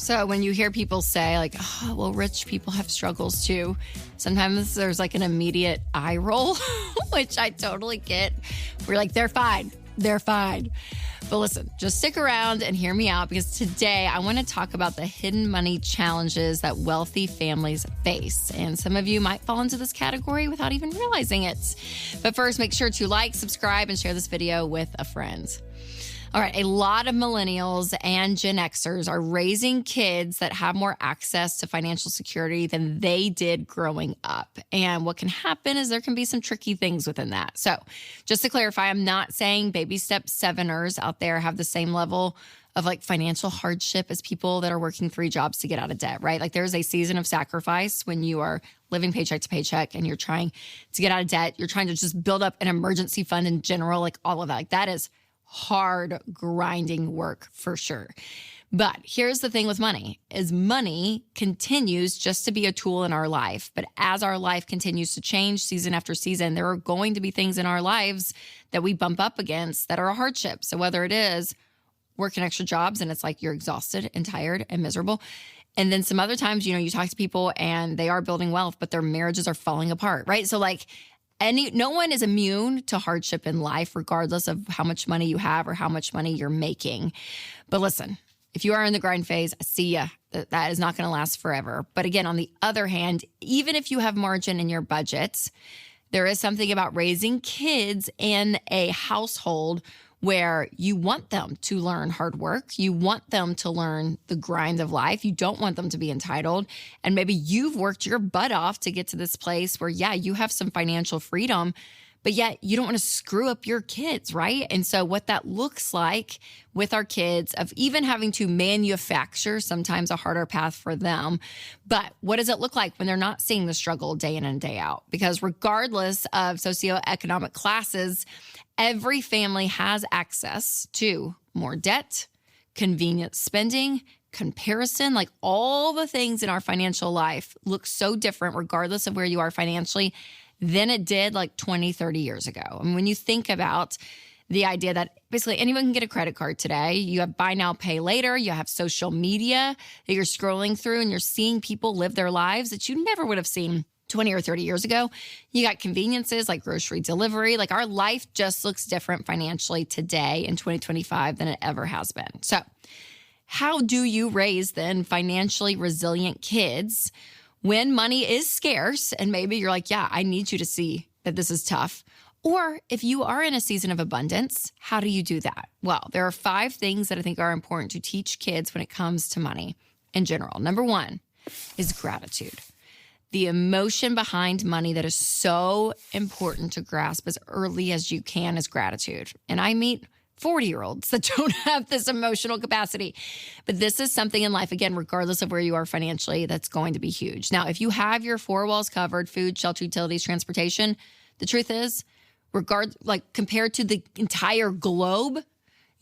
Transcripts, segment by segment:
So when you hear people say like, oh, well, rich people have struggles too, sometimes there's like an immediate eye roll, which I totally get. We're like, they're fine. They're fine. But listen, just stick around and hear me out, because today I want to talk about the hidden money challenges that wealthy families face. And some of you might fall into this category without even realizing it. But first, make sure to like, subscribe, and share this video with a friend. All right, a lot of millennials and Gen Xers are raising kids that have more access to financial security than they did growing up. And what can happen is there can be some tricky things within that. So just to clarify, I'm not saying baby step seveners out there have the same level of like financial hardship as people that are working 3 jobs to get out of debt, right? Like there's a season of sacrifice when you are living paycheck to paycheck and you're trying to get out of debt. You're trying to just build up an emergency fund in general, like all of that. Like that is hard, grinding work for sure. But here's the thing with money, is money continues just to be a tool in our life. But as our life continues to change season after season, there are going to be things in our lives that we bump up against that are a hardship. So whether it is working extra jobs and it's like you're exhausted and tired and miserable. And then some other times, you talk to people and they are building wealth, but their marriages are falling apart, right? So like no one is immune to hardship in life, regardless of how much money you have or how much money you're making. But listen, if you are in the grind phase, I see ya. That is not going to last forever. But again, on the other hand, even if you have margin in your budget, there is something about raising kids in a household where you want them to learn hard work. You want them to learn the grind of life. You don't want them to be entitled. And maybe you've worked your butt off to get to this place where, yeah, you have some financial freedom, but yet you don't want to screw up your kids, right? And so what that looks like with our kids, of even having to manufacture sometimes a harder path for them. But what does it look like when they're not seeing the struggle day in and day out? Because regardless of socioeconomic classes, every family has access to more debt, convenient spending, comparison, like all the things in our financial life look so different regardless of where you are financially than it did like 20, 30 years ago. And when you think about the idea that basically anyone can get a credit card today, you have buy now, pay later, you have social media that you're scrolling through and you're seeing people live their lives that you never would have seen 20 or 30 years ago. You got conveniences like grocery delivery. Like our life just looks different financially today in 2025 than it ever has been. So how do you raise then financially resilient kids when money is scarce? And maybe you're like, yeah, I need you to see that this is tough. Or if you are in a season of abundance, how do you do that? Well, there are 5 things that I think are important to teach kids when it comes to money in general. Number 1 is gratitude. The emotion behind money that is so important to grasp as early as you can is gratitude. And I meet 40-year-olds that don't have this emotional capacity. But this is something in life, again, regardless of where you are financially, that's going to be huge. Now, if you have your 4 walls covered, food, shelter, utilities, transportation, the truth is, compared to the entire globe,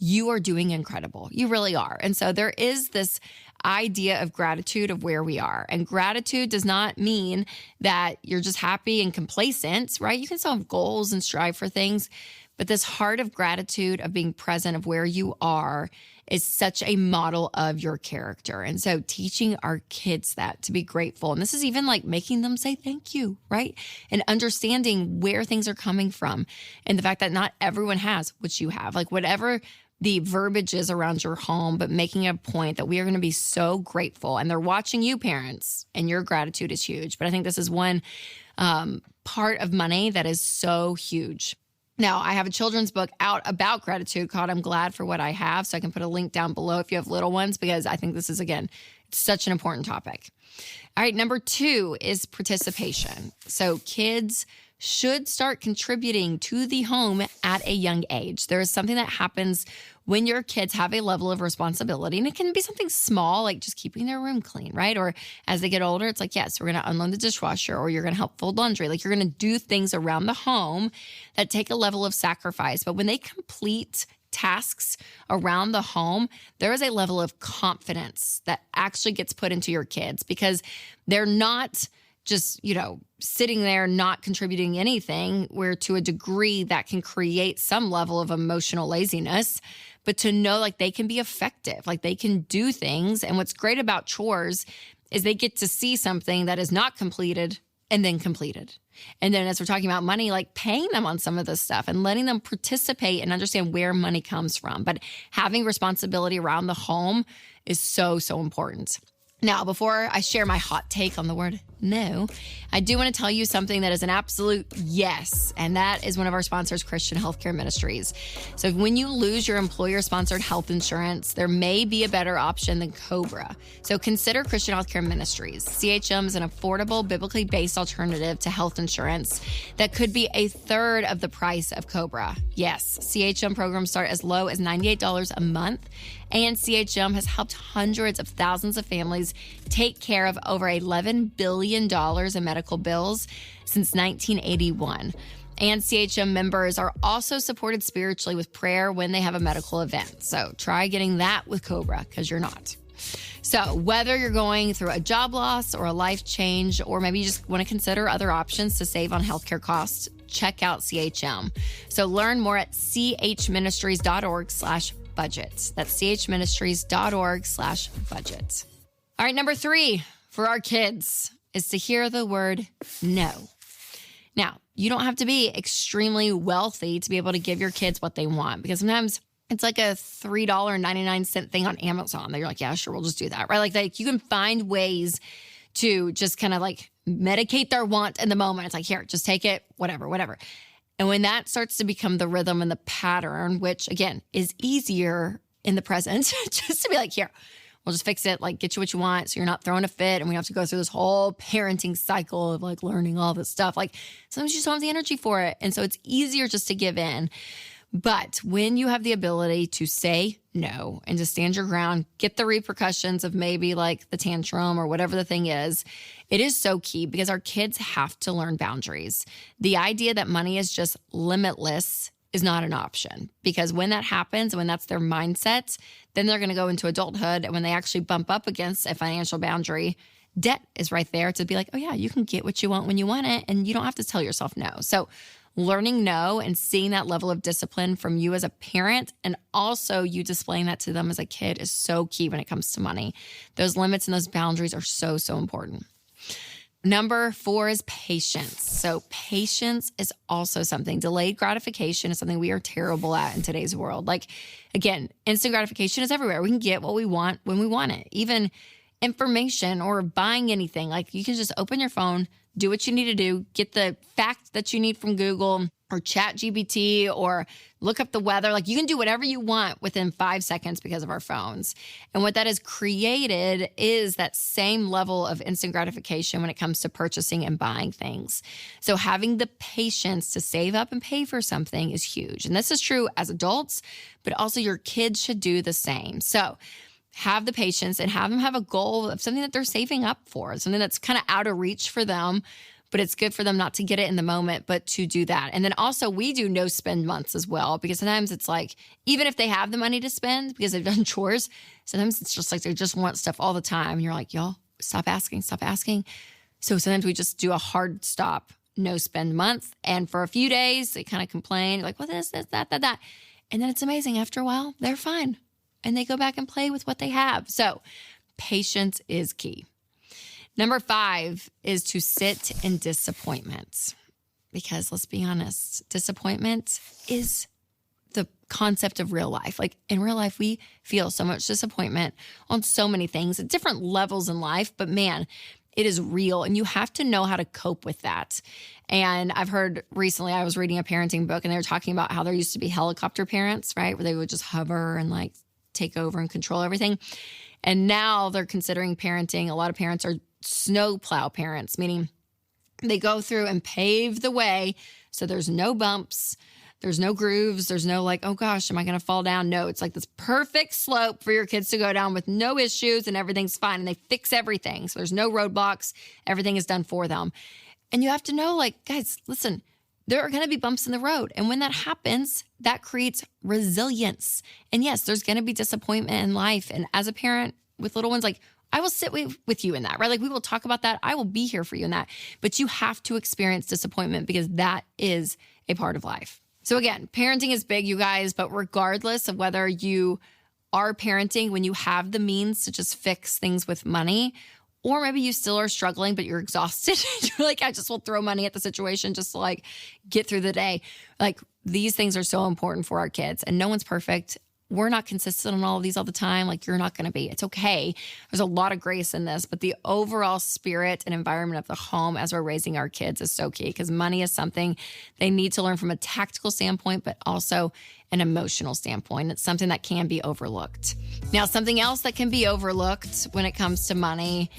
you are doing incredible. You really are. And so there is this idea of gratitude of where we are. And gratitude does not mean that you're just happy and complacent, right? You can still have goals and strive for things. But this heart of gratitude, of being present, of where you are, is such a model of your character. And so teaching our kids that, to be grateful. And this is even like making them say thank you, right? And understanding where things are coming from. And the fact that not everyone has what you have. Like whatever the verbiage is around your home, but making a point that we are going to be so grateful. And they're watching you, parents, and your gratitude is huge. But I think this is one part of money that is so huge. Now, I have a children's book out about gratitude called I'm Glad for What I Have. So I can put a link down below if you have little ones, because I think this is, again, it's such an important topic. All right, number 2 is participation. So kids should start contributing to the home at a young age. There is something that happens when your kids have a level of responsibility, and it can be something small, like just keeping their room clean, right? Or as they get older, it's like, yes, we're going to unload the dishwasher, or you're going to help fold laundry. Like you're going to do things around the home that take a level of sacrifice. But when they complete tasks around the home, there is a level of confidence that actually gets put into your kids, because they're not just, sitting there not contributing anything, where to a degree that can create some level of emotional laziness, but to know like they can be effective, like they can do things. And what's great about chores is they get to see something that is not completed and then completed. And then as we're talking about money, like paying them on some of this stuff and letting them participate and understand where money comes from. But having responsibility around the home is so, so important. Now, before I share my hot take on the word no, I do want to tell you something that is an absolute yes, and that is one of our sponsors, Christian Healthcare Ministries. So when you lose your employer-sponsored health insurance, there may be a better option than COBRA. So consider Christian Healthcare Ministries. CHM is an affordable, biblically based alternative to health insurance that could be a third of the price of COBRA. Yes, CHM programs start as low as $98 a month, and CHM has helped hundreds of thousands of families take care of over $11 billion in medical bills since 1981. And CHM members are also supported spiritually with prayer when they have a medical event. So try getting that with COBRA, because you're not. So whether you're going through a job loss or a life change, or maybe you just want to consider other options to save on healthcare costs, check out CHM. So learn more at chministries.org/budget. That's chministries.org/budget. All right, number 3 for our kids is to hear the word no. Now, you don't have to be extremely wealthy to be able to give your kids what they want, because sometimes it's like a $3.99 thing on Amazon that you're like, yeah, sure, we'll just do that, right? Like you can find ways to just kind of like medicate their want in the moment. It's like, here, just take it, whatever. And when that starts to become the rhythm and the pattern, which again is easier in the present, just to be like, here, we'll just fix it, like get you what you want so you're not throwing a fit and we have to go through this whole parenting cycle of like learning all this stuff. Like sometimes you just don't have the energy for it. And so it's easier just to give in. But when you have the ability to say no and to stand your ground, get the repercussions of maybe like the tantrum or whatever the thing is, it is so key, because our kids have to learn boundaries. The idea that money is just limitless is not an option, because when that happens, when that's their mindset, then they're going to go into adulthood. And when they actually bump up against a financial boundary, debt is right there to be like, oh yeah, you can get what you want when you want it. And you don't have to tell yourself no. So learning no and seeing that level of discipline from you as a parent, and also you displaying that to them as a kid, is so key when it comes to money. Those limits and those boundaries are so, so important. Number 4 is patience. So patience is also something. Delayed gratification is something we are terrible at in today's world. Like, again, instant gratification is everywhere. We can get what we want when we want it. Even information or buying anything. Like, you can just open your phone, do what you need to do, get the fact that you need from Google or Chat GPT, or look up the weather. Like, you can do whatever you want within 5 seconds because of our phones. And what that has created is that same level of instant gratification when it comes to purchasing and buying things. So having the patience to save up and pay for something is huge. And this is true as adults, but also your kids should do the same. So have the patience and have them have a goal of something that they're saving up for, something that's kind of out of reach for them, but it's good for them not to get it in the moment, but to do that. And then also we do no spend months as well, because sometimes it's like, even if they have the money to spend because they've done chores, sometimes it's just like they just want stuff all the time. And you're like, y'all, stop asking. So sometimes we just do a hard stop, no spend month. And for a few days, they kind of complain, like, well, this, that. And then it's amazing. After a while, they're fine. And they go back and play with what they have. So patience is key. Number 5 is to sit in disappointment, because let's be honest, disappointment is the concept of real life. Like in real life, we feel so much disappointment on so many things at different levels in life, but man, it is real, and you have to know how to cope with that. And I've heard recently, I was reading a parenting book, and they were talking about how there used to be helicopter parents, right? Where they would just hover and like take over and control everything. And now they're considering parenting. A lot of parents are snowplow parents, meaning they go through and pave the way so there's no bumps, there's no grooves, there's no like, oh gosh, am I going to fall down? No, it's like this perfect slope for your kids to go down with no issues and everything's fine. And they fix everything. So there's no roadblocks. Everything is done for them. And you have to know, like, guys, listen, there are going to be bumps in the road. And when that happens, that creates resilience. And yes, there's going to be disappointment in life. And as a parent with little ones, like, I will sit with you in that, right? Like we will talk about that. I will be here for you in that. But you have to experience disappointment because that is a part of life. So again, parenting is big, you guys, but regardless of whether you are parenting when you have the means to just fix things with money, or maybe you still are struggling, but you're exhausted. You're like, I just will throw money at the situation just to like get through the day. Like these things are so important for our kids and no one's perfect. We're not consistent on all of these all the time. Like you're not going to be. It's okay. There's a lot of grace in this, but the overall spirit and environment of the home as we're raising our kids is so key because money is something they need to learn from a tactical standpoint, but also an emotional standpoint. It's something that can be overlooked. Now, something else that can be overlooked when it comes to money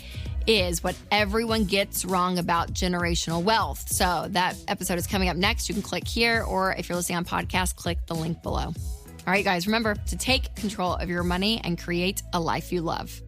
is what everyone gets wrong about generational wealth. So that episode is coming up next. You can click here, or if you're listening on podcast, click the link below. All right, guys, remember to take control of your money and create a life you love.